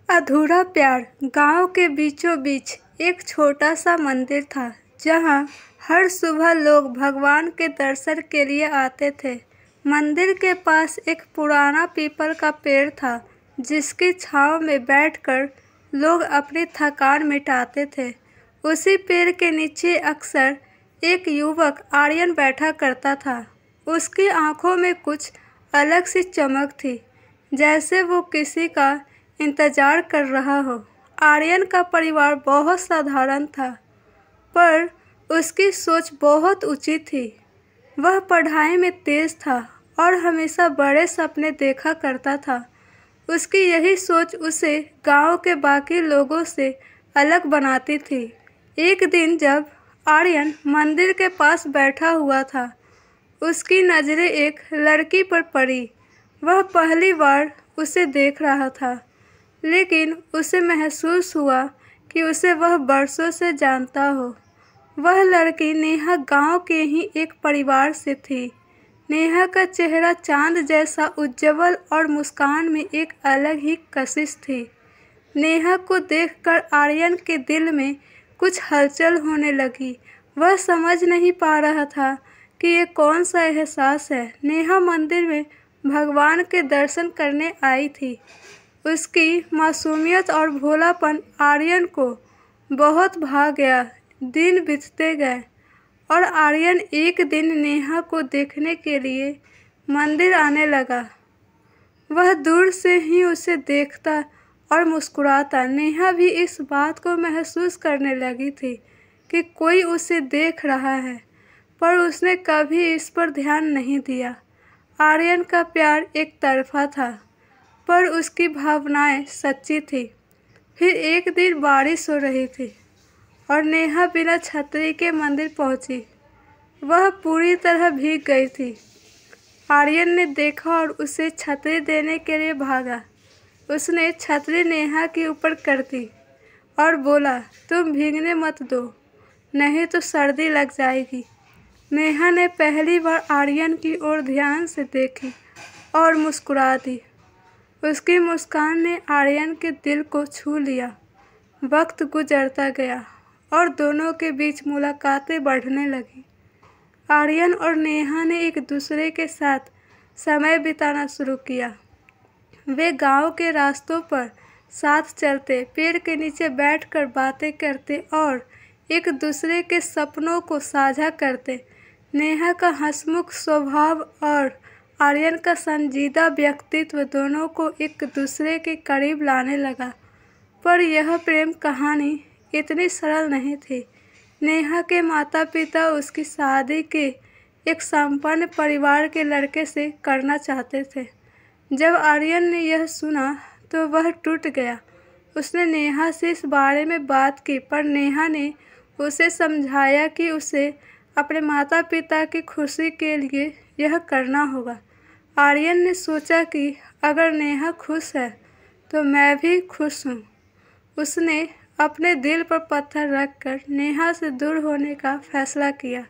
अधूरा प्यार। गांव के बीचों बीच एक छोटा सा मंदिर था जहां हर सुबह लोग भगवान के दर्शन के लिए आते थे। मंदिर के पास एक पुराना पीपल का पेड़ था जिसकी छांव में बैठकर लोग अपनी थकान मिटाते थे। उसी पेड़ के नीचे अक्सर एक युवक आर्यन बैठा करता था। उसकी आंखों में कुछ अलग सी चमक थी, जैसे वो किसी का इंतजार कर रहा हो। आर्यन का परिवार बहुत साधारण था, पर उसकी सोच बहुत ऊंची थी। वह पढ़ाई में तेज था और हमेशा बड़े सपने देखा करता था। उसकी यही सोच उसे गांव के बाकी लोगों से अलग बनाती थी। एक दिन जब आर्यन मंदिर के पास बैठा हुआ था, उसकी नज़रें एक लड़की पर पड़ी। वह पहली बार उसे देख रहा था, लेकिन उसे महसूस हुआ कि उसे वह बरसों से जानता हो। वह लड़की नेहा गांव के ही एक परिवार से थी। नेहा का चेहरा चांद जैसा उज्ज्वल और मुस्कान में एक अलग ही कशिश थी। नेहा को देखकर आर्यन के दिल में कुछ हलचल होने लगी। वह समझ नहीं पा रहा था कि ये कौन सा एहसास है। नेहा मंदिर में भगवान के दर्शन करने आई थी। उसकी मासूमियत और भोलापन आर्यन को बहुत भा गया। दिन बीतते गए और आर्यन एक दिन नेहा को देखने के लिए मंदिर आने लगा। वह दूर से ही उसे देखता और मुस्कुराता। नेहा भी इस बात को महसूस करने लगी थी कि कोई उसे देख रहा है, पर उसने कभी इस पर ध्यान नहीं दिया। आर्यन का प्यार एक तरफा था, पर उसकी भावनाएं सच्ची थी। फिर एक दिन बारिश हो रही थी और नेहा बिना छतरी के मंदिर पहुंची। वह पूरी तरह भीग गई थी। आर्यन ने देखा और उसे छतरी देने के लिए भागा। उसने छतरी नेहा के ऊपर कर दी और बोला, तुम भीगने मत दो, नहीं तो सर्दी लग जाएगी। नेहा ने पहली बार आर्यन की ओर ध्यान से देखी और मुस्कुरा दी। उसकी मुस्कान ने आर्यन के दिल को छू लिया। वक्त गुजरता गया और दोनों के बीच मुलाकातें बढ़ने लगी। आर्यन और नेहा ने एक दूसरे के साथ समय बिताना शुरू किया। वे गांव के रास्तों पर साथ चलते, पेड़ के नीचे बैठकर बातें करते और एक दूसरे के सपनों को साझा करते। नेहा का हंसमुख स्वभाव और आर्यन का संजीदा व्यक्तित्व दोनों को एक दूसरे के करीब लाने लगा। पर यह प्रेम कहानी इतनी सरल नहीं थी। नेहा के माता पिता उसकी शादी के एक संपन्न परिवार के लड़के से करना चाहते थे। जब आर्यन ने यह सुना तो वह टूट गया। उसने नेहा से इस बारे में बात की, पर नेहा ने उसे समझाया कि उसे अपने माता पिता की खुशी के लिए यह करना होगा। आर्यन ने सोचा कि अगर नेहा खुश है तो मैं भी खुश हूँ। उसने अपने दिल पर पत्थर रखकर नेहा से दूर होने का फैसला किया।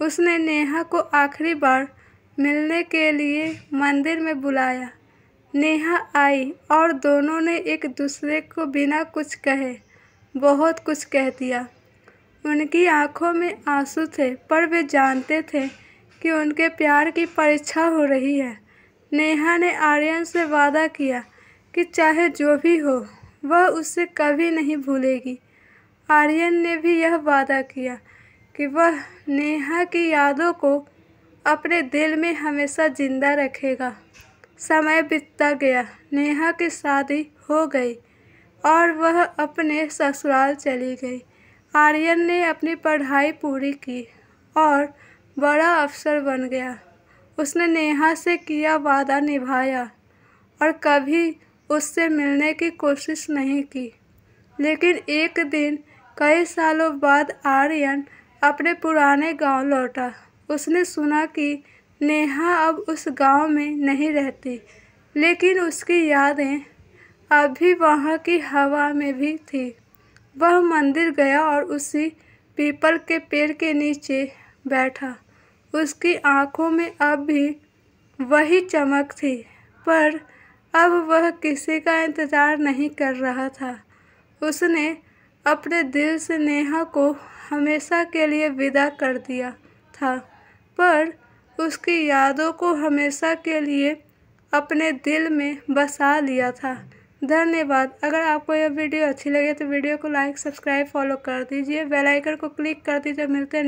उसने नेहा को आखिरी बार मिलने के लिए मंदिर में बुलाया। नेहा आई और दोनों ने एक दूसरे को बिना कुछ कहे बहुत कुछ कह दिया। उनकी आंखों में आंसू थे, पर वे जानते थे कि उनके प्यार की परीक्षा हो रही है। नेहा ने आर्यन से वादा किया कि चाहे जो भी हो, वह उसे कभी नहीं भूलेगी। आर्यन ने भी यह वादा किया कि वह नेहा की यादों को अपने दिल में हमेशा जिंदा रखेगा। समय बीतता गया। नेहा की शादी हो गई और वह अपने ससुराल चली गई। आर्यन ने अपनी पढ़ाई पूरी की और बड़ा अफसर बन गया। उसने नेहा से किया वादा निभाया और कभी उससे मिलने की कोशिश नहीं की। लेकिन एक दिन कई सालों बाद आर्यन अपने पुराने गांव लौटा। उसने सुना कि नेहा अब उस गांव में नहीं रहती, लेकिन उसकी यादें अभी वहां की हवा में भी थी। वह मंदिर गया और उसी पीपल के पेड़ के नीचे बैठा। उसकी आंखों में अब भी वही चमक थी, पर अब वह किसी का इंतज़ार नहीं कर रहा था। उसने अपने दिल से नेहा को हमेशा के लिए विदा कर दिया था, पर उसकी यादों को हमेशा के लिए अपने दिल में बसा लिया था। धन्यवाद। अगर आपको यह वीडियो अच्छी लगे तो वीडियो को लाइक, सब्सक्राइब, फॉलो कर दीजिए। बेल आइकन को क्लिक कर दीजिए। मिलते हैं